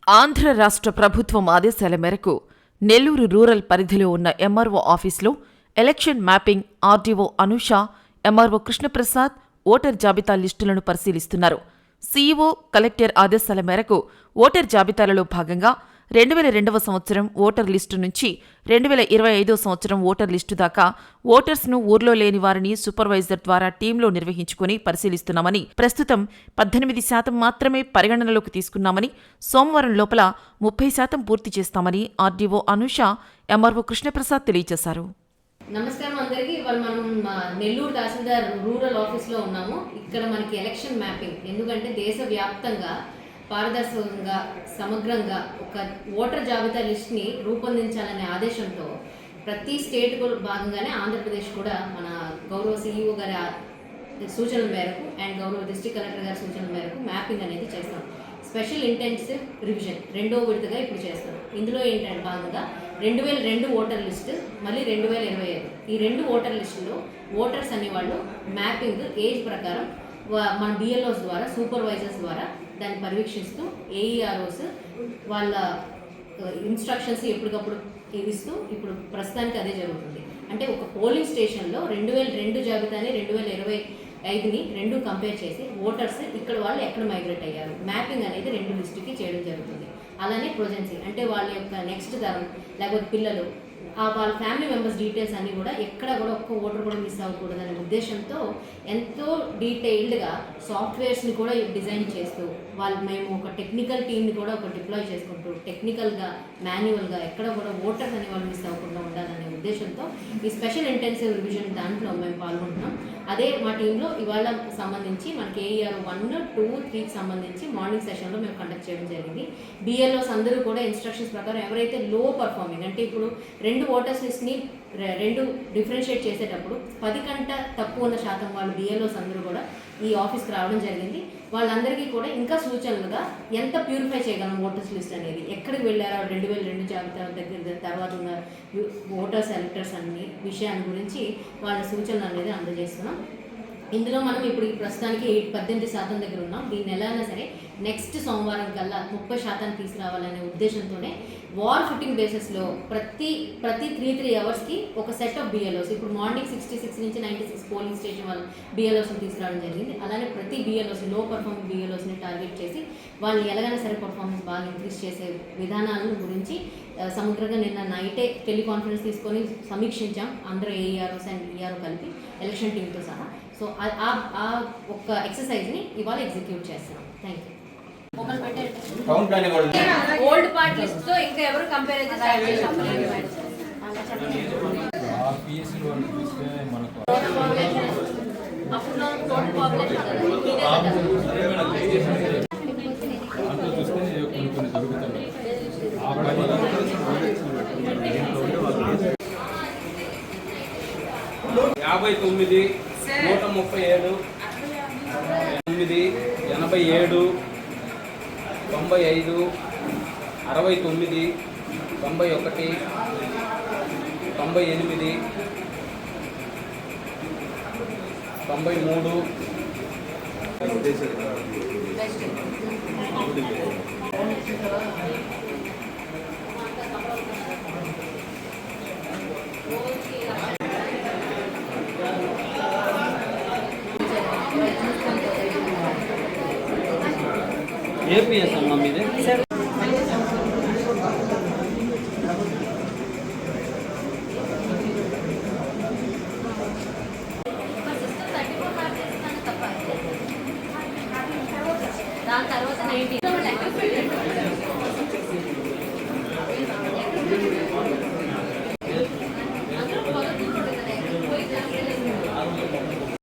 ఆంధ్ర రాష్ట్ర ప్రభుత్వం ఆదేశాల మేరకు నెల్లూరు రూరల్ పరిధిలో ఉన్న ఎంఆర్ఓ ఆఫీసులో election mapping RDO Anusha, MRO Krishnaprasad voter జాబితా లిస్టులను పరిశీలిస్తున్నారు. సీఈఓ, కలెక్టర్ ఆదేశాల మేరకు ఓటర్ జాబితాలలో భాగంగా 2002వ సంవత్సరం ఓటర్ లిస్టు నుంచి 2025వ సంవత్సరం ఓటర్ లిస్టు దాకా ఓటర్స్ను ఊర్లో లేని వారిని సూపర్వైజర్ ద్వారా టీంలో నిర్వహించుకుని పరిశీలిస్తున్నామని, ప్రస్తుతం 18% మాత్రమే పరిగణనలోకి తీసుకున్నామని, సోమవారం లోపల 30% పూర్తి చేస్తామని ఆర్డీఓ అనూష, ఎంఆర్ఓ కృష్ణప్రసాద్ తెలియజేశారు. నమస్కారం అందరికీ. ఇవాళ మనం నెల్లూరు తహసీల్దార్ రూరల్ ఆఫీస్లో ఉన్నాము. ఇక్కడ మనకి ఎలక్షన్ మ్యాపింగ్, ఎందుకంటే దేశవ్యాప్తంగా పారదర్శకంగా సమగ్రంగా ఒక ఓటర్ జాబితా లిస్ట్ని రూపొందించాలనే ఆదేశంతో ప్రతి స్టేట్ భాగంగానే ఆంధ్రప్రదేశ్ కూడా మన గౌరవ సీఈఓ గారి సూచనల మేరకు అండ్ గౌరవ డిస్ట్రిక్ట్ కలెక్టర్ గారి సూచనల మేరకు మ్యాపింగ్ అనేది చేస్తాం. స్పెషల్ ఇంటెన్సివ్ రివిజన్ 2వ విడతగా ఇప్పుడు చేస్తాం. ఇందులో ఏంటంటే భాగంగా 2002 ఓటర్ లిస్టు, మళ్ళీ 2025 ఈ 2 ఓటర్ లిస్టులో ఓటర్స్ అనేవాళ్ళు మ్యాపింగ్ ఏజ్ ప్రకారం మన బిఎల్ఓస్ ద్వారా, సూపర్వైజర్స్ ద్వారా దాన్ని పర్యవేక్షిస్తూ ఏఈఆర్ఓస్ వాళ్ళ ఇన్స్ట్రక్షన్స్ ఎప్పటికప్పుడు ఇస్తూ ఇప్పుడు ప్రస్తుతానికి అదే జరుగుతుంది. అంటే ఒక పోలింగ్ స్టేషన్లో 2002 జాబితాని 2025ని రెండు కంపేర్ చేసి ఓటర్స్ ఇక్కడ వాళ్ళు ఎక్కడ మైగ్రేట్ అయ్యారు మ్యాపింగ్ అనేది 2 లిస్టుకి చేయడం జరుగుతుంది. అలానే ప్రొజెన్సీ అంటే వాళ్ళ యొక్క నెక్స్ట్ తరం లేకపోతే పిల్లలు వాళ్ళ ఫ్యామిలీ మెంబర్స్ డీటెయిల్స్ అన్నీ కూడా ఎక్కడ కూడా ఒక్క ఓటర్ కూడా మిస్ అవ్వకూడదనే ఉద్దేశంతో ఎంతో డీటెయిల్డ్గా సాఫ్ట్వేర్స్ని కూడా డిజైన్ చేస్తూ మేము ఒక టెక్నికల్ టీమ్ని కూడా ఒక డిప్లాయ్ చేసుకుంటూ టెక్నికల్గా మాన్యువల్గా ఎక్కడ కూడా ఓటర్స్ అనే వాళ్ళు మిస్ అవ్వకుండా ఉండాలనే ఉద్దేశంతో ఈ స్పెషల్ ఇంటెన్సివ్ రివిజన్ దాంట్లో మేము పాల్గొంటున్నాం. అదే మా టీంలో ఇవాళ సంబంధించి మనకి ఏఈఆర్ 1, 2, 3కి సంబంధించి మార్నింగ్ సెషన్లో మేము కండక్ట్ చేయడం జరిగింది. బిఎల్ఓస్ అందరూ కూడా ఇన్స్ట్రక్షన్స్ ప్రకారం ఎవరైతే లో పర్ఫార్మింగ్ అంటే ఇప్పుడు 2 ఓటర్స్ లిస్ట్ని 2 డిఫరెన్షియేట్ చేసేటప్పుడు 10 కంటే తక్కువ ఉన్న శాతం వాళ్ళు బిఎల్ఓస్ అందరూ కూడా ఈ ఆఫీస్కి రావడం జరిగింది. వాళ్ళందరికీ కూడా ఇంకా సూచనలుగా ఎంత ప్యూరిఫై చేయగలం ఓటర్స్ లిస్ట్ అనేది, ఎక్కడికి వెళ్ళారో 2002 జాబితా దగ్గర తర్వాత ఉన్న ఓటర్స్ ఎలక్టర్స్ అన్ని విషయాన్ని గురించి వాళ్ళ సూచనలు అనేది అందజేస్తున్నాం. ఇందులో మనం ఇప్పుడు ప్రస్తుతానికి 18% దగ్గర ఉన్నాం. దీన్ని ఎలా అయినా సరే నెక్స్ట్ సోమవారం కల్లా 30% తీసుకురావాలనే ఉద్దేశంతోనే వార్ ఫుటింగ్ బేసిస్లో ప్రతి 3 అవర్స్కి ఒక సెట్ ఆఫ్ బిఎల్ఓస్, ఇప్పుడు మార్నింగ్ 66 నుంచి 96 పోలింగ్ స్టేషన్ వాళ్ళు బిఎల్ఓస్ని తీసుకురావడం జరిగింది. అలానే ప్రతి బిఎల్ఓస్ లో పర్ఫార్మింగ్ బిఎల్ఓస్ని టార్గెట్ చేసి వాళ్ళు ఎలాగైనా సరే పర్ఫార్మెన్స్ బాగా ఇంక్రీజ్ చేసే విధానాలను గురించి సమగ్రంగా నిన్న నైటే టెలికాన్ఫరెన్స్ తీసుకొని సమీక్షించాం. అందరూ ఏఈఆర్ఓస్ అండ్ ఈఆర్ఓ కలిపి ఎలక్షన్ టీంతో సహా. సో ఆ ఒక్క ఎక్సర్సైజ్ని ఇవాళ ఎగ్జిక్యూట్ చేస్తున్నాం. Thank you. Old part list తో ఇంకా ఎవరు కంపేర్ అయితే యాభై 137, 9, 87, 95, 69, 91, 98, 93. ఏపీఎస్ అమ్మా మీదే. దాని తర్వాత 90